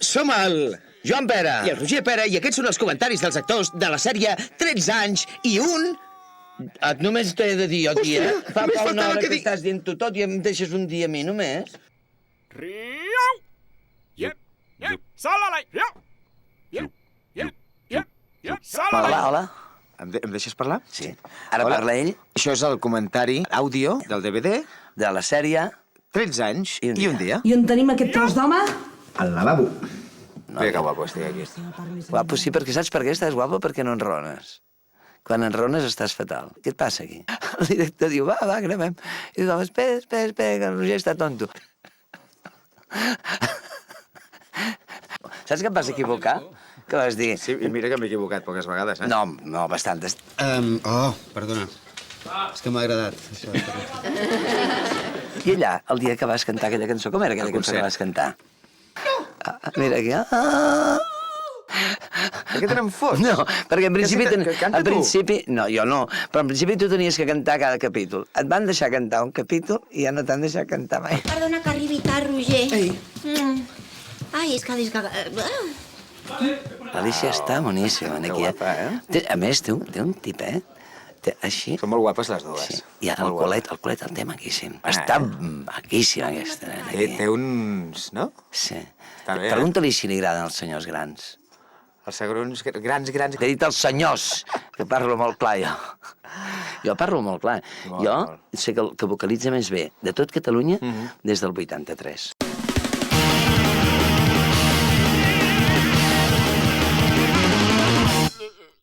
som el Joan Pera i el Roger Pera i aquests són els comentaris dels actors de la sèrie 13 anys i un... Només t'he de dir jo, tia. Fa una hora que estàs dient-ho tot i em deixes un dia a mi, només. Riau! Yep, yep, salalai, riau! Yep, yep, yep, yep, salalai. Hola, hola. Em deixes parlar? Sí. Ara parla ell Això és el comentari àudio del DVD de la sèrie... 13 anys i un dia. I on tenim aquest tros d'home? Al lavabo. Mira que guapo estic aquí. Guapo, sí, perquè saps per què estàs guapo? Perquè no enrones. Quan enrones estàs fatal. Què et passa aquí? El director diu, va, gravem. I diu, espera, que el Roger està tonto. Saps que em vas equivocar? Què vas dir? Sí, mira que m'he equivocat poques vegades, eh? No, bastantes. Perdona. És que m'ha agradat. I allà, el dia que vas cantar aquella cançó, com era aquella cançó que vas cantar? Mira aquí. Per què te n'en fots? No, perquè en principi... Canta tu. No, jo no. Però en principi tu tenies que cantar cada capítol. Et van deixar cantar un capítol i ja no t'han deixat cantar mai. Perdona que arribi tard, Roger. Ei. Ai, és que... L'Alicia està boníssima, aquí. guapa, eh? A més, té un tipet. Així. Són molt guapes les dues. Sí. I el culet el té maquíssim. Està maquíssima, aquesta nena. aquí. Té uns... no? Sí. Està bé, Pregunta-li si li agraden els senyors grans. Els segrons grans... T'he dit els senyors, que parlo molt clar, jo. Jo parlo molt clar. Jo sé que vocalitza més bé de tot Catalunya des del 83.